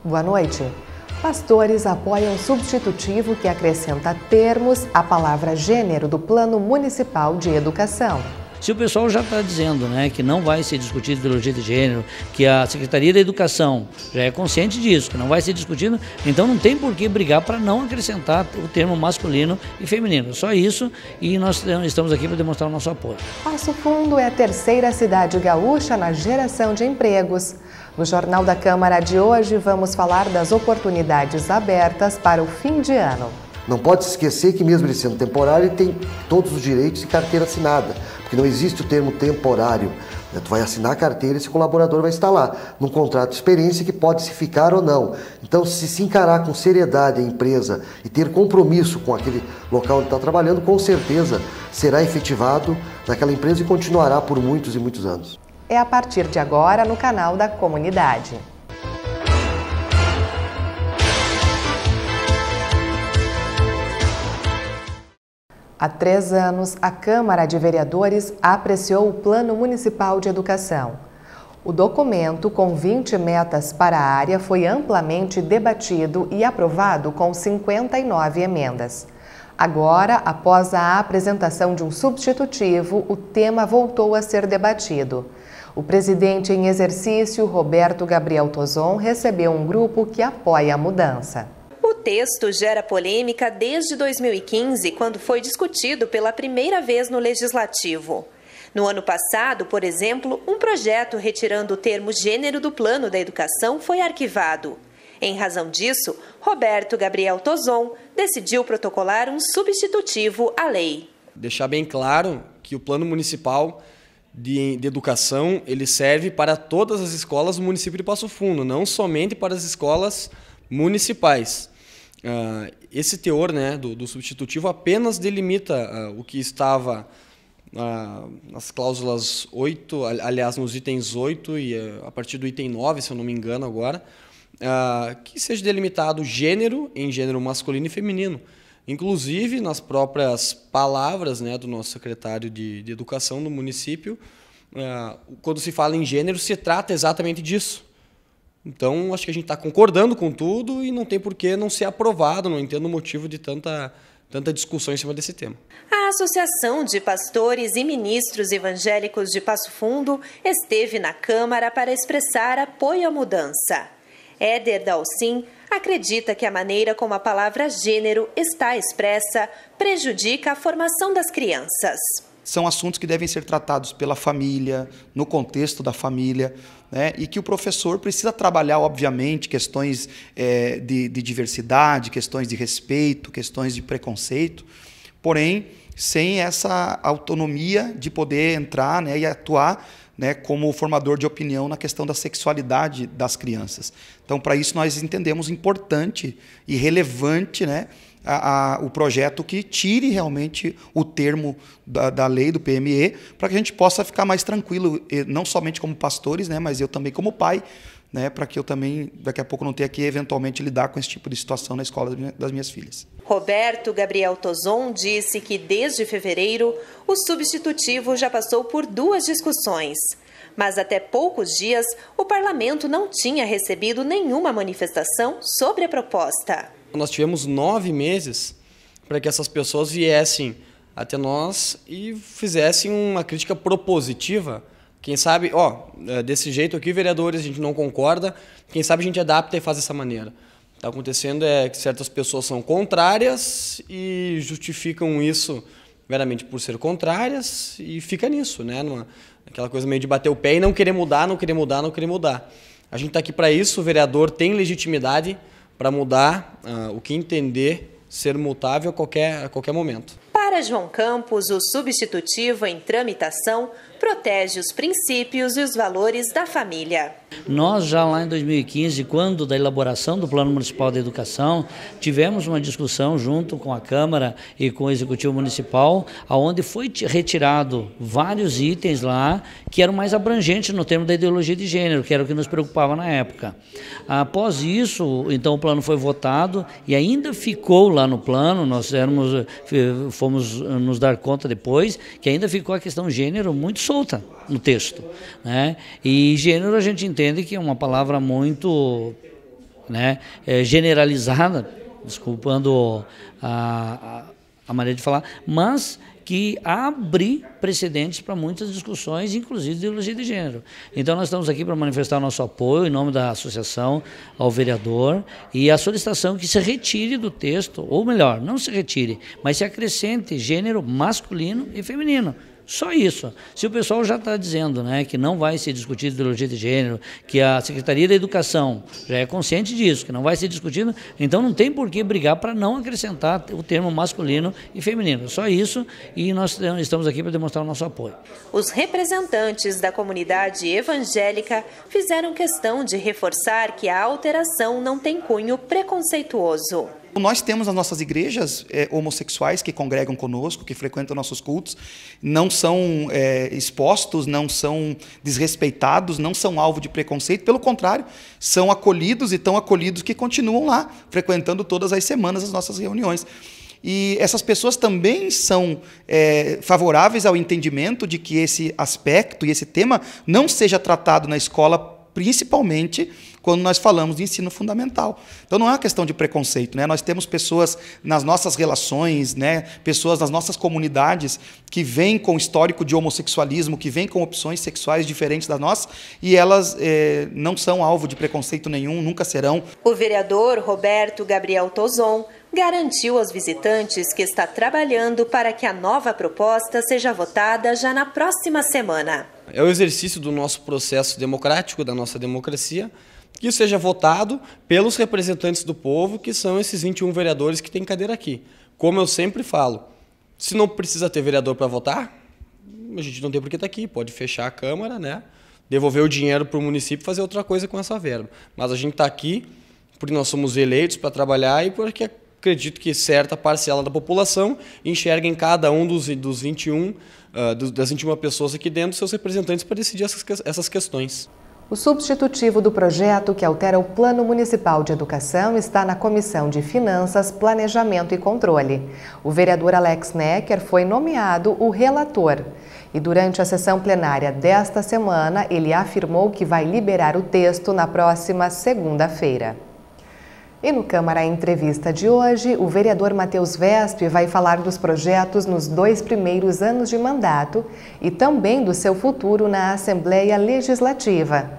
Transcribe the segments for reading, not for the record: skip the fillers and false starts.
Boa noite. Pastores apoiam substitutivo que acrescenta termos à palavra gênero do Plano Municipal de Educação. Se o pessoal já está dizendo, que não vai ser discutido ideologia de gênero, que a Secretaria da Educação já é consciente disso, que não vai ser discutido, então não tem por que brigar para não acrescentar o termo masculino e feminino. Só isso, e nós estamos aqui para demonstrar o nosso apoio. Passo Fundo é a terceira cidade gaúcha na geração de empregos. No Jornal da Câmara de hoje, vamos falar das oportunidades abertas para o fim de ano. Não pode se esquecer que mesmo ele sendo temporário, ele tem todos os direitos e carteira assinada, porque não existe o termo temporário. Tu vai assinar a carteira e esse colaborador vai estar lá, num contrato de experiência que pode se ficar ou não. Então, se encarar com seriedade a empresa e ter compromisso com aquele local onde está trabalhando, com certeza será efetivado naquela empresa e continuará por muitos e muitos anos. É a partir de agora no canal da comunidade. Há 3 anos, a Câmara de Vereadores apreciou o Plano Municipal de Educação. O documento, com 20 metas para a área, foi amplamente debatido e aprovado com 59 emendas. Agora, após a apresentação de um substitutivo, o tema voltou a ser debatido. O presidente em exercício, Roberto Gabriel Tozon, recebeu um grupo que apoia a mudança. O texto gera polêmica desde 2015, quando foi discutido pela primeira vez no Legislativo. No ano passado, por exemplo, um projeto retirando o termo gênero do Plano da Educação foi arquivado. Em razão disso, Roberto Gabriel Tozon decidiu protocolar um substitutivo à lei. Deixar bem claro que o Plano Municipal de Educação ele serve para todas as escolas do município de Passo Fundo, não somente para as escolas municipais. Esse teor do substitutivo apenas delimita o que estava nas cláusulas 8, aliás, nos itens 8 e a partir do item 9, se eu não me engano agora, que seja delimitado gênero em gênero masculino e feminino. Inclusive, nas próprias palavras do nosso secretário de Educação do município, quando se fala em gênero, se trata exatamente disso. Então, acho que a gente está concordando com tudo e não tem por que não ser aprovado, não entendo o motivo de tanta discussão em cima desse tema. A Associação de Pastores e Ministros Evangélicos de Passo Fundo esteve na Câmara para expressar apoio à mudança. Éder Dalcin acredita que a maneira como a palavra gênero está expressa prejudica a formação das crianças. São assuntos que devem ser tratados pela família, no contexto da família, e que o professor precisa trabalhar, obviamente, questões de diversidade, questões de respeito, questões de preconceito, porém, sem essa autonomia de poder entrar e atuar como formador de opinião na questão da sexualidade das crianças. Então, para isso, nós entendemos importante e relevante o projeto que tire realmente o termo da lei do PME, para que a gente possa ficar mais tranquilo, não somente como pastores, mas eu também como pai, para que eu também, daqui a pouco, não tenha que eventualmente lidar com esse tipo de situação na escola das minhas filhas. Roberto Gabriel Tozon disse que desde fevereiro o substitutivo já passou por 2 discussões. Mas até poucos dias o parlamento não tinha recebido nenhuma manifestação sobre a proposta. Nós tivemos 9 meses para que essas pessoas viessem até nós e fizessem uma crítica propositiva. Quem sabe, desse jeito aqui, vereadores, a gente não concorda, quem sabe a gente adapta e faz dessa maneira. O que está acontecendo é que certas pessoas são contrárias e justificam isso meramente por ser contrárias e fica nisso, aquela coisa meio de bater o pé e não querer mudar, não querer mudar, não querer mudar. A gente está aqui para isso, o vereador tem legitimidade para mudar o que entender ser mutável a qualquer momento. Para João Campos, o substitutivo em tramitação protege os princípios e os valores da família. Nós já lá em 2015, quando da elaboração do Plano Municipal de Educação, tivemos uma discussão junto com a Câmara e com o Executivo Municipal, onde foi retirado vários itens lá que eram mais abrangentes no termo da ideologia de gênero, que era o que nos preocupava na época. Após isso, então o plano foi votado e ainda ficou lá no plano, nós fomos nos dar conta depois, que ainda ficou a questão gênero muito solta no texto, E gênero a gente entende que é uma palavra muito né, generalizada, desculpando a maneira de falar, mas que abre precedentes para muitas discussões, inclusive de ideologia de gênero. Então nós estamos aqui para manifestar o nosso apoio em nome da associação ao vereador e a solicitação que se retire do texto, ou melhor, não se retire, mas se acrescente gênero masculino e feminino. Só isso. Se o pessoal já está dizendo, né, que não vai ser discutido ideologia de gênero, que a Secretaria da Educação já é consciente disso, que não vai ser discutido, então não tem por que brigar para não acrescentar o termo masculino e feminino. Só isso, e nós estamos aqui para demonstrar o nosso apoio. Os representantes da comunidade evangélica fizeram questão de reforçar que a alteração não tem cunho preconceituoso. Nós temos nas nossas igrejas homossexuais que congregam conosco, que frequentam nossos cultos, não são expostos, não são desrespeitados, não são alvo de preconceito, pelo contrário, são acolhidos e tão acolhidos que continuam lá, frequentando todas as semanas as nossas reuniões. E essas pessoas também são favoráveis ao entendimento de que esse aspecto e esse tema não seja tratado na escola, principalmente quando nós falamos de ensino fundamental. Então não é uma questão de preconceito, né? Nós temos pessoas nas nossas relações, né? Pessoas nas nossas comunidades que vêm com histórico de homossexualismo, que vêm com opções sexuais diferentes das nossas, e elas não são alvo de preconceito nenhum, nunca serão. O vereador Roberto Gabriel Tozon garantiu aos visitantes que está trabalhando para que a nova proposta seja votada já na próxima semana. É o exercício do nosso processo democrático, da nossa democracia, que isso seja votado pelos representantes do povo, que são esses 21 vereadores que têm cadeira aqui. Como eu sempre falo, se não precisa ter vereador para votar, a gente não tem por que estar aqui, pode fechar a Câmara, né? Devolver o dinheiro para o município e fazer outra coisa com essa verba. Mas a gente está aqui porque nós somos eleitos para trabalhar e porque acredito que certa parcela da população enxerga em cada um das 21 pessoas aqui dentro seus representantes para decidir essas questões. O substitutivo do projeto que altera o Plano Municipal de Educação está na Comissão de Finanças, Planejamento e Controle. O vereador Alex Necker foi nomeado o relator. E durante a sessão plenária desta semana, ele afirmou que vai liberar o texto na próxima segunda-feira. E no Câmara Entrevista de hoje, o vereador Matheus Vesp vai falar dos projetos nos 2 primeiros anos de mandato e também do seu futuro na Assembleia Legislativa.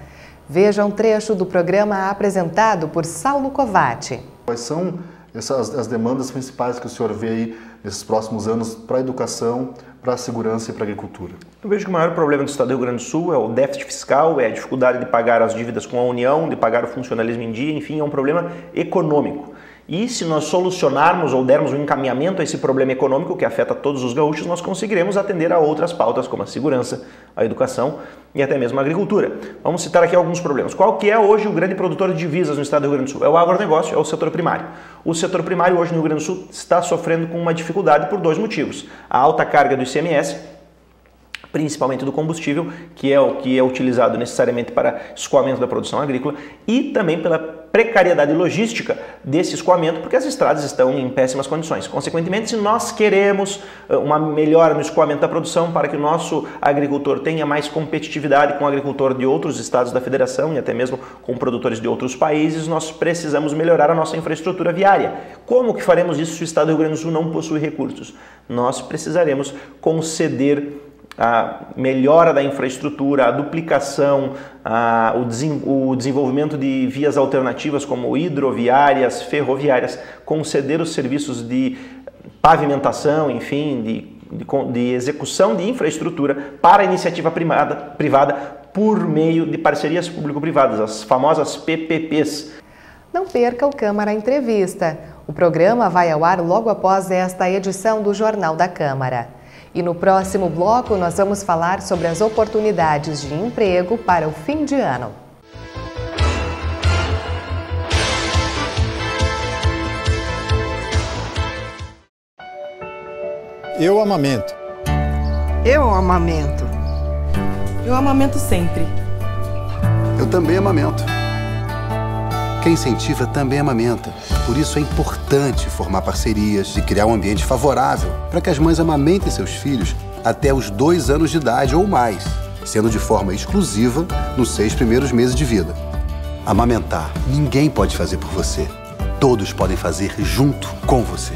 Veja um trecho do programa apresentado por Saulo Covatti. Quais são as demandas principais que o senhor vê aí nesses próximos anos para a educação, para a segurança e para a agricultura? Eu vejo que o maior problema do Estado do Rio Grande do Sul é o déficit fiscal, é a dificuldade de pagar as dívidas com a União, de pagar o funcionalismo em dia, enfim, é um problema econômico. E se nós solucionarmos ou dermos um encaminhamento a esse problema econômico que afeta todos os gaúchos, nós conseguiremos atender a outras pautas como a segurança, a educação e até mesmo a agricultura. Vamos citar aqui alguns problemas. Qual que é hoje o grande produtor de divisas no Estado do Rio Grande do Sul? É o agronegócio, é o setor primário. O setor primário hoje no Rio Grande do Sul está sofrendo com uma dificuldade por 2 motivos. A alta carga do ICMS, principalmente do combustível, que é o que é utilizado necessariamente para escoamento da produção agrícola, e também pela precariedade logística desse escoamento, porque as estradas estão em péssimas condições. Consequentemente, se nós queremos uma melhora no escoamento da produção para que o nosso agricultor tenha mais competitividade com o agricultor de outros estados da federação e até mesmo com produtores de outros países, nós precisamos melhorar a nossa infraestrutura viária. Como que faremos isso se o Estado do Rio Grande do Sul não possui recursos? Nós precisaremos conceder a melhora da infraestrutura, a duplicação, o desenvolvimento de vias alternativas como hidroviárias, ferroviárias, conceder os serviços de pavimentação, enfim, de execução de infraestrutura para a iniciativa privada por meio de parcerias público-privadas, as famosas PPPs. Não perca o Câmara Entrevista. O programa vai ao ar logo após esta edição do Jornal da Câmara. E no próximo bloco nós vamos falar sobre as oportunidades de emprego para o fim de ano. Eu amamento. Eu amamento. Eu amamento sempre. Eu também amamento. Quem incentiva também amamenta. Por isso é importante formar parcerias e criar um ambiente favorável para que as mães amamentem seus filhos até os 2 anos de idade ou mais, sendo de forma exclusiva nos 6 primeiros meses de vida. Amamentar, ninguém pode fazer por você. Todos podem fazer junto com você.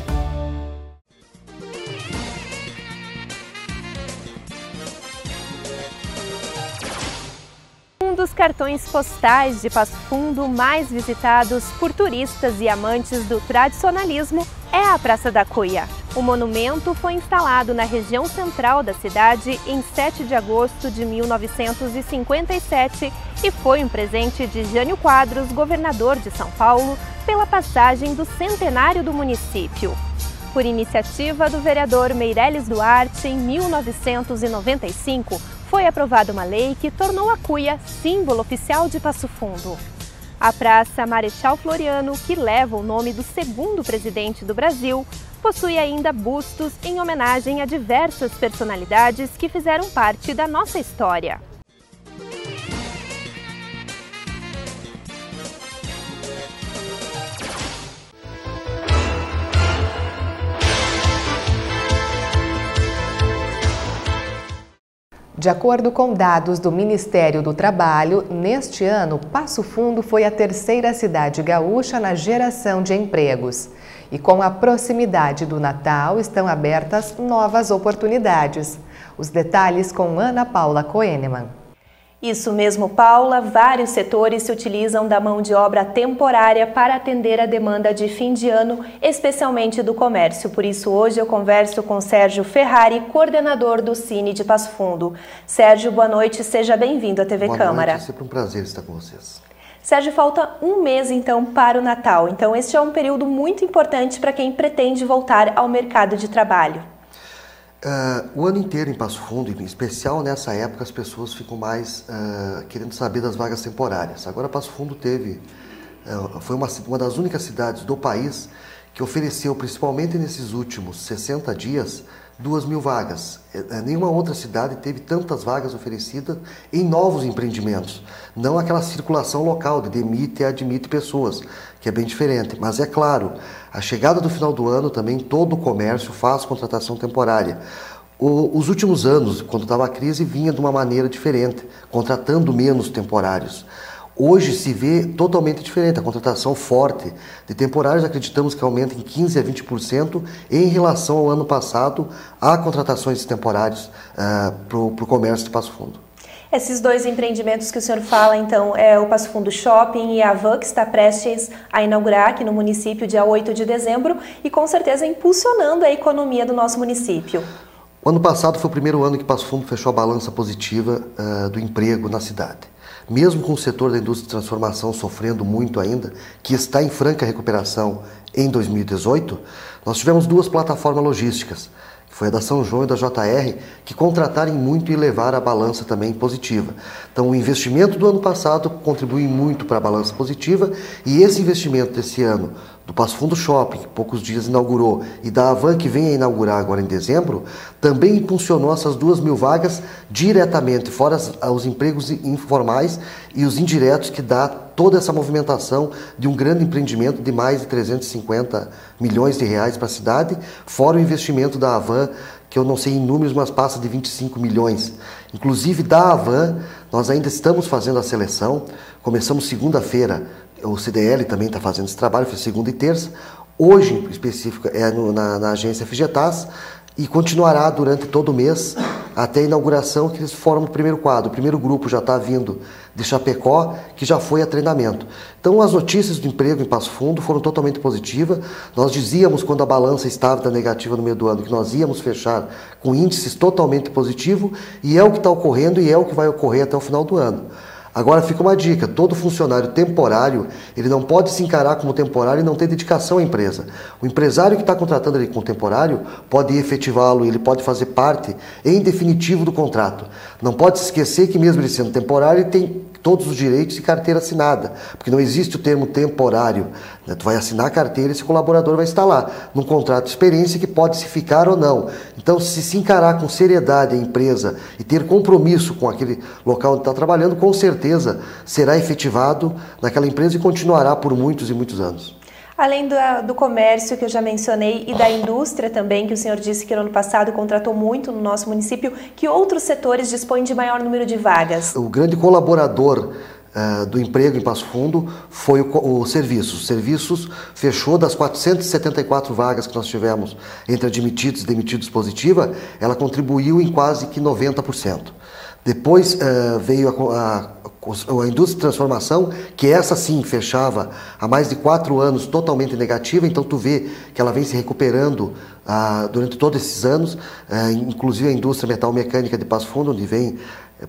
Um dos cartões postais de Passo Fundo mais visitados por turistas e amantes do tradicionalismo é a Praça da Cuia. O monumento foi instalado na região central da cidade em 7 de agosto de 1957 e foi um presente de Jânio Quadros, governador de São Paulo, pela passagem do centenário do município. Por iniciativa do vereador Meireles Duarte, em 1995, foi aprovada uma lei que tornou a cuia símbolo oficial de Passo Fundo. A Praça Marechal Floriano, que leva o nome do segundo presidente do Brasil, possui ainda bustos em homenagem a diversas personalidades que fizeram parte da nossa história. De acordo com dados do Ministério do Trabalho, neste ano, Passo Fundo foi a terceira cidade gaúcha na geração de empregos. E com a proximidade do Natal, estão abertas novas oportunidades. Os detalhes com Ana Paula Koenemann. Isso mesmo, Paula. Vários setores se utilizam da mão de obra temporária para atender a demanda de fim de ano, especialmente do comércio. Por isso, hoje eu converso com Sérgio Ferrari, coordenador do Cine de Passo Fundo. Sérgio, boa noite, seja bem-vindo à TV Câmara. Boa noite, é sempre um prazer estar com vocês. Sérgio, falta um mês então para o Natal. Então, este é um período muito importante para quem pretende voltar ao mercado de trabalho. O ano inteiro em Passo Fundo, em especial nessa época, as pessoas ficam mais querendo saber das vagas temporárias. Agora, Passo Fundo foi uma das únicas cidades do país que ofereceu, principalmente nesses últimos 60 dias, 2.000 vagas. Nenhuma outra cidade teve tantas vagas oferecidas em novos empreendimentos. Não aquela circulação local de demite e admite pessoas, que é bem diferente. Mas é claro, a chegada do final do ano também todo o comércio faz contratação temporária. Os últimos anos, quando estava a crise, vinha de uma maneira diferente, contratando menos temporários. Hoje se vê totalmente diferente, a contratação forte de temporários, acreditamos que aumenta em 15% a 20% em relação ao ano passado a contratações de temporários para o comércio de Passo Fundo. Esses dois empreendimentos que o senhor fala, então, é o Passo Fundo Shopping e a Van, que está prestes a inaugurar aqui no município dia 8 de dezembro e com certeza impulsionando a economia do nosso município. O ano passado foi o primeiro ano que Passo Fundo fechou a balança positiva do emprego na cidade. Mesmo com o setor da indústria de transformação sofrendo muito ainda, que está em franca recuperação em 2018, nós tivemos duas plataformas logísticas, que foi a da São João e da JR, que contrataram muito e levaram a balança também positiva. Então o investimento do ano passado contribui muito para a balança positiva e esse investimento desse ano do Passo Fundo Shopping, que poucos dias inaugurou, e da Avan, que vem a inaugurar agora em dezembro, também impulsionou essas 2.000 vagas diretamente, fora os empregos informais e os indiretos, que dá toda essa movimentação de um grande empreendimento de mais de 350 milhões de reais para a cidade, fora o investimento da Avan, que eu não sei em números, mas passa de 25 milhões. Inclusive da Avan, nós ainda estamos fazendo a seleção, começamos segunda-feira, o CDL também está fazendo esse trabalho, foi segunda e terça. Hoje, em específico, é na agência FGTAS e continuará durante todo o mês até a inauguração, que eles formam o primeiro quadro. O primeiro grupo já está vindo de Chapecó, que já foi a treinamento. Então, as notícias do emprego em Passo Fundo foram totalmente positivas. Nós dizíamos, quando a balança estava negativa no meio do ano, que nós íamos fechar com índices totalmente positivos, e é o que está ocorrendo e é o que vai ocorrer até o final do ano. Agora fica uma dica, todo funcionário temporário, ele não pode se encarar como temporário e não ter dedicação à empresa. O empresário que está contratando ele como temporário pode efetivá-lo, ele pode fazer parte em definitivo do contrato. Não pode se esquecer que mesmo ele sendo temporário, ele tem todos os direitos e carteira assinada, porque não existe o termo temporário. Né? Tu vai assinar a carteira e esse colaborador vai estar lá, num contrato de experiência que pode se ficar ou não. Então, se encarar com seriedade a empresa e ter compromisso com aquele local onde está trabalhando, com certeza será efetivado naquela empresa e continuará por muitos e muitos anos. Além do comércio que eu já mencionei e da indústria também, que o senhor disse que no ano passado contratou muito no nosso município, que outros setores dispõem de maior número de vagas? O grande colaborador do emprego em Passo Fundo foi o serviços. O serviços fechou das 474 vagas que nós tivemos entre admitidos e demitidos positiva, ela contribuiu em quase que 90%. Depois veio a indústria de transformação, que essa sim fechava há mais de 4 anos totalmente negativa, então tu vê que ela vem se recuperando durante todos esses anos, inclusive a indústria metal mecânica de Passo Fundo, onde vem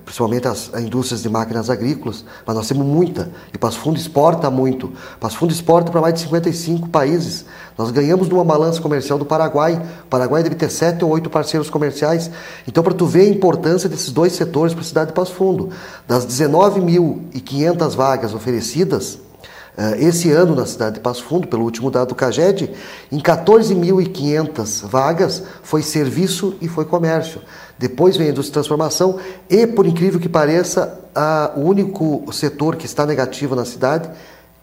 principalmente as indústrias de máquinas agrícolas, mas nós temos muita, e Passo Fundo exporta muito. Passo Fundo exporta para mais de 55 países. Nós ganhamos numa balança comercial do Paraguai. O Paraguai deve ter 7 ou 8 parceiros comerciais. Então, para tu ver a importância desses dois setores para a cidade de Passo Fundo, das 19.500 vagas oferecidas, esse ano na cidade de Passo Fundo, pelo último dado do CAGED, em 14.500 vagas foi serviço e foi comércio. Depois vem a indústria de transformação e, por incrível que pareça, o único setor que está negativo na cidade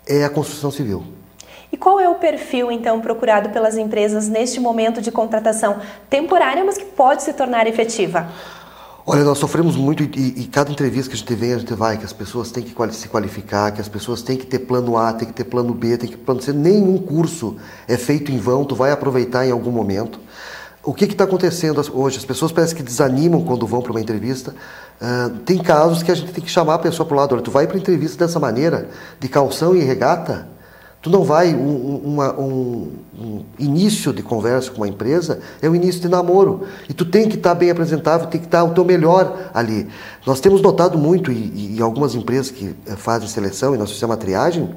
é a construção civil. E qual é o perfil, então, procurado pelas empresas neste momento de contratação temporária, mas que pode se tornar efetiva? Olha, nós sofremos muito e cada entrevista que a gente vem, a gente vai, que as pessoas têm que se qualificar, que as pessoas têm que ter plano A, têm que ter plano B, têm que ter plano C. Nenhum curso é feito em vão, tu vai aproveitar em algum momento. O que está acontecendo hoje? As pessoas parecem que desanimam quando vão para uma entrevista. Tem casos que a gente tem que chamar a pessoa para o lado. Olha, tu vai para a entrevista dessa maneira, de calção e regata, tu não vai, um início de conversa com uma empresa é um início de namoro. E tu tem que estar bem apresentável, tem que estar o teu melhor ali. Nós temos notado muito, e algumas empresas que fazem seleção, e nós fizemos a triagem,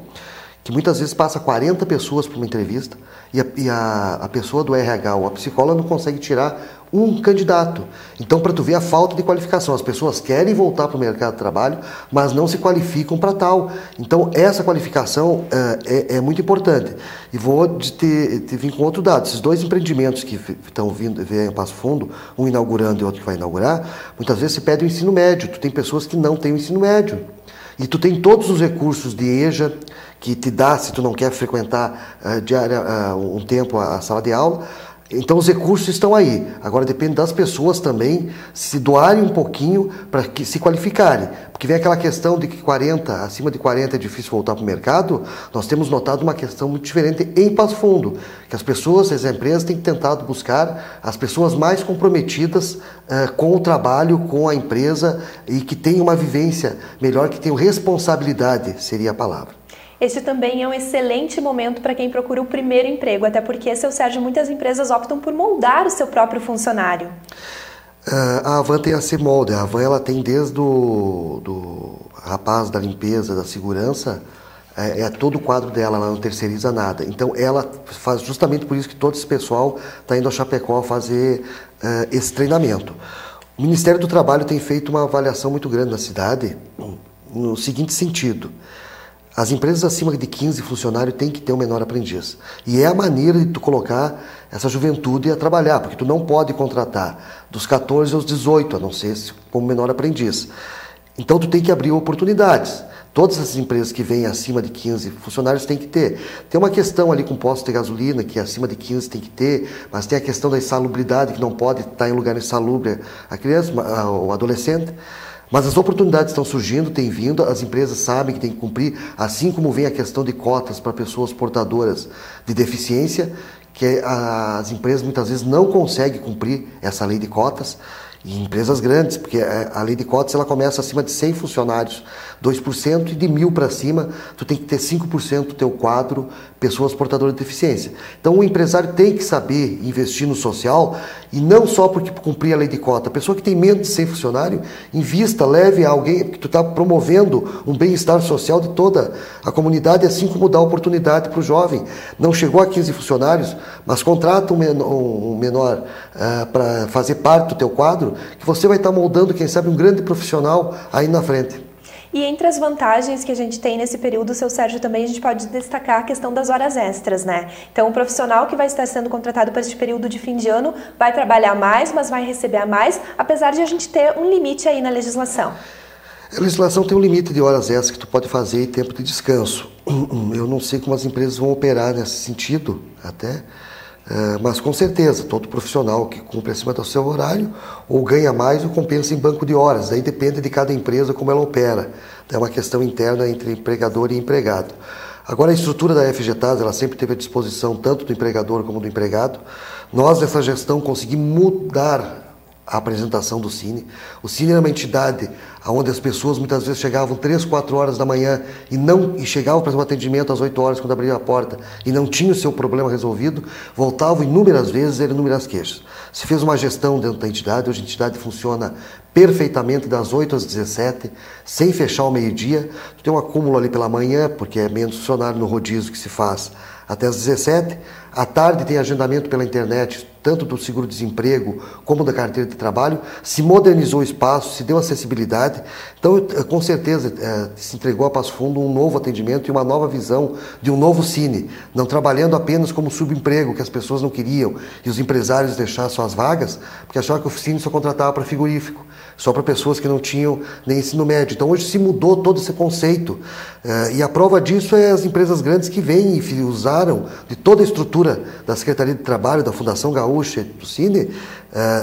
que muitas vezes passa 40 pessoas para uma entrevista e a pessoa do RH ou a psicóloga não consegue tirar um candidato. Então, para tu ver a falta de qualificação, as pessoas querem voltar para o mercado de trabalho, mas não se qualificam para tal. Então, essa qualificação é muito importante. E vou te vir com outro dado. Esses dois empreendimentos que estão vindo em Passo Fundo, um inaugurando e outro que vai inaugurar, muitas vezes se pede o ensino médio. Tu tem pessoas que não têm o ensino médio. E tu tem todos os recursos de EJA, que te dá se tu não quer frequentar um tempo a sala de aula. Então os recursos estão aí. Agora depende das pessoas também se doarem um pouquinho para se qualificarem. Porque vem aquela questão de que acima de 40 é difícil voltar para o mercado. Nós temos notado uma questão muito diferente em Passo Fundo, que as pessoas, as empresas têm tentado buscar as pessoas mais comprometidas com o trabalho, com a empresa e que tenham uma vivência melhor, que tenham responsabilidade, seria a palavra. Este também é um excelente momento para quem procura o primeiro emprego, até porque, seu Sérgio, muitas empresas optam por moldar o seu próprio funcionário. A Avan tem a C-Molde. A Avan ela tem desde do rapaz da limpeza, da segurança, todo o quadro dela, ela não terceiriza nada. Então ela faz justamente por isso que todo esse pessoal está indo a Chapecó fazer esse treinamento. O Ministério do Trabalho tem feito uma avaliação muito grande na cidade, no seguinte sentido: as empresas acima de 15 funcionários têm que ter um menor aprendiz. E é a maneira de tu colocar essa juventude a trabalhar, porque tu não pode contratar dos 14 aos 18, a não ser como menor aprendiz. Então tu tem que abrir oportunidades. Todas essas empresas que vêm acima de 15 funcionários têm que ter. Tem uma questão ali com posto de gasolina, que acima de 15 tem que ter, mas tem a questão da insalubridade, que não pode estar em lugar insalubre a criança, o adolescente. Mas as oportunidades estão surgindo, têm vindo, as empresas sabem que tem que cumprir, assim como vem a questão de cotas para pessoas portadoras de deficiência, que as empresas muitas vezes não conseguem cumprir essa lei de cotas, e empresas grandes, porque a lei de cotas ela começa acima de 100 funcionários, 2%, e de 1.000 para cima, tu tem que ter 5% do teu quadro pessoas portadoras de deficiência. Então o empresário tem que saber investir no social, e não só porque cumprir a lei de cota. A pessoa que tem menos de 100 funcionários, invista, leve a alguém, porque tu está promovendo um bem-estar social de toda a comunidade, assim como dá oportunidade para o jovem. Não chegou a 15 funcionários, mas contrata um menor para fazer parte do teu quadro, que você vai estar moldando, quem sabe, um grande profissional aí na frente. E entre as vantagens que a gente tem nesse período, seu Sérgio, também a gente pode destacar a questão das horas extras, né? Então, o profissional que vai estar sendo contratado para este período de fim de ano vai trabalhar mais, mas vai receber a mais, apesar de a gente ter um limite aí na legislação. A legislação tem um limite de horas extras que tu pode fazer e tempo de descanso. Eu não sei como as empresas vão operar nesse sentido, até. Mas com certeza, todo profissional que cumpre acima do seu horário ou ganha mais ou compensa em banco de horas. Aí depende de cada empresa como ela opera. É uma questão interna entre empregador e empregado. Agora, a estrutura da FGTAS, ela sempre teve à disposição tanto do empregador como do empregado. Nós, nessa gestão, conseguimos mudar a apresentação do Cine. O Cine era uma entidade onde as pessoas muitas vezes chegavam 3, 4 horas da manhã e chegavam para fazer um atendimento às 8 horas quando abria a porta e não tinha o seu problema resolvido, voltavam inúmeras vezes, eram inúmeras queixas. Se fez uma gestão dentro da entidade, hoje a entidade funciona perfeitamente das 8 às 17, sem fechar ao meio-dia. Tem um acúmulo ali pela manhã, porque é menos funcionário no rodízio que se faz até às 17. À tarde tem agendamento pela internet, tanto do seguro-desemprego como da carteira de trabalho. Se modernizou o espaço, se deu acessibilidade. Então, com certeza, se entregou a Passo Fundo um novo atendimento e uma nova visão de um novo Cine. Não trabalhando apenas como subemprego, que as pessoas não queriam, e os empresários deixaram suas vagas, porque achavam que o Cine só contratava para frigorífico, só para pessoas que não tinham nem ensino médio. Então, hoje se mudou todo esse conceito. E a prova disso é as empresas grandes que vêm e usaram de toda a estrutura da Secretaria de Trabalho, da Fundação Gaúcha, do Cine,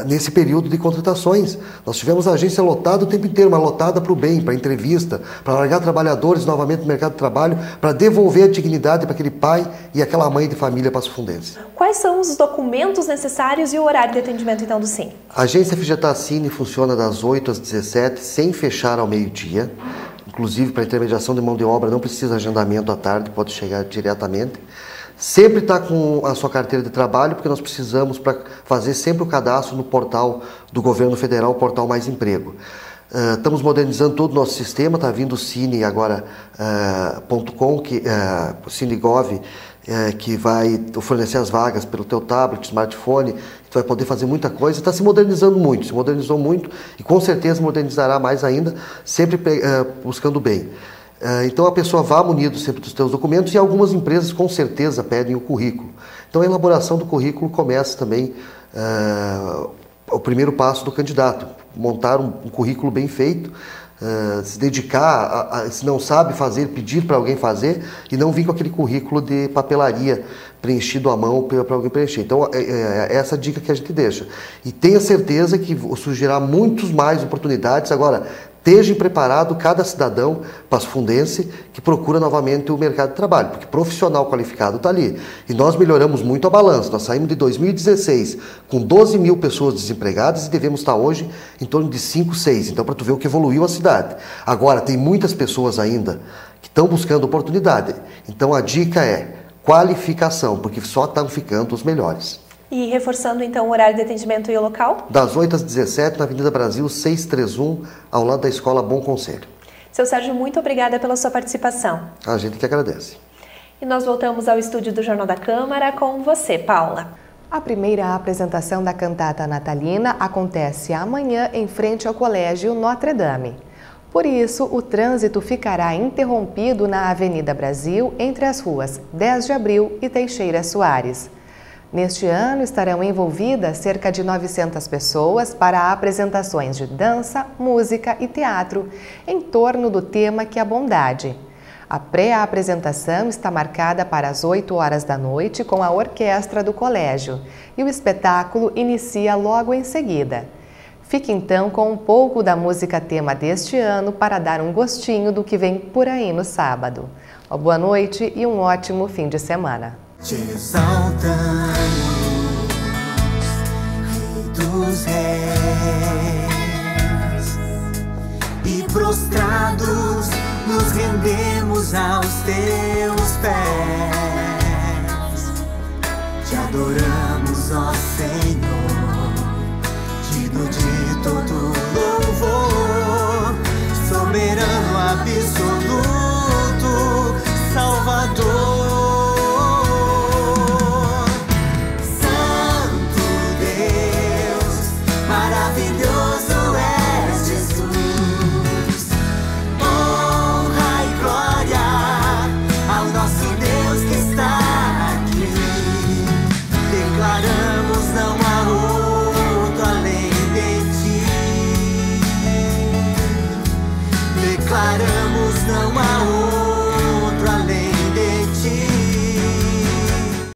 nesse período de contratações. Nós tivemos a agência lotada o tempo inteiro, mas lotada para o bem, para entrevista, para largar trabalhadores novamente no mercado de trabalho, para devolver a dignidade para aquele pai e aquela mãe de família passofundense. Quais são os documentos necessários e o horário de atendimento, então, do Cine? A agência FGTAS Cine funciona das 8 às 17, sem fechar ao meio-dia. Inclusive, para intermediação de mão de obra, não precisa agendamento à tarde, pode chegar diretamente. Sempre está com a sua carteira de trabalho, porque nós precisamos para fazer sempre o cadastro no portal do governo federal, o portal Mais Emprego. Estamos modernizando todo o nosso sistema, está vindo o Cine agora, .com, o Cinegov, que vai fornecer as vagas pelo teu tablet, smartphone, tu vai poder fazer muita coisa. Está se modernizando muito, se modernizou muito e com certeza modernizará mais ainda, sempre buscando o bem. Então a pessoa vá munido sempre dos seus documentos e algumas empresas com certeza pedem o currículo. Então a elaboração do currículo começa também o primeiro passo do candidato, montar um currículo bem feito, se dedicar, se não sabe fazer, pedir para alguém fazer e não vir com aquele currículo de papelaria preenchido à mão para alguém preencher. Então é essa dica que a gente deixa. E tenha certeza que surgirá muitas mais oportunidades. Agora, esteja preparado cada cidadão passofundense que procura novamente o mercado de trabalho, porque profissional qualificado está ali. E nós melhoramos muito a balança. Nós saímos de 2016 com 12 mil pessoas desempregadas e devemos estar hoje em torno de 5, 6. Então, para tu ver o que evoluiu a cidade. Agora, tem muitas pessoas ainda que estão buscando oportunidade. Então, a dica é qualificação, porque só estão ficando os melhores. E reforçando então o horário de atendimento e o local? Das 8 às 17, na Avenida Brasil 631, ao lado da Escola Bom Conselho. Seu Sérgio, muito obrigada pela sua participação. A gente que agradece. E nós voltamos ao estúdio do Jornal da Câmara com você, Paula. A primeira apresentação da cantata natalina acontece amanhã em frente ao Colégio Notre Dame. Por isso, o trânsito ficará interrompido na Avenida Brasil entre as ruas 10 de Abril e Teixeira Soares. Neste ano, estarão envolvidas cerca de 900 pessoas para apresentações de dança, música e teatro, em torno do tema que é a bondade. A pré-apresentação está marcada para as 8 horas da noite com a orquestra do colégio e o espetáculo inicia logo em seguida. Fique então com um pouco da música tema deste ano para dar um gostinho do que vem por aí no sábado. Uma boa noite e um ótimo fim de semana. Te exaltamos, Rei dos Reis, e prostrados nos rendemos aos teus pés. Te adoramos, ó Senhor, digno de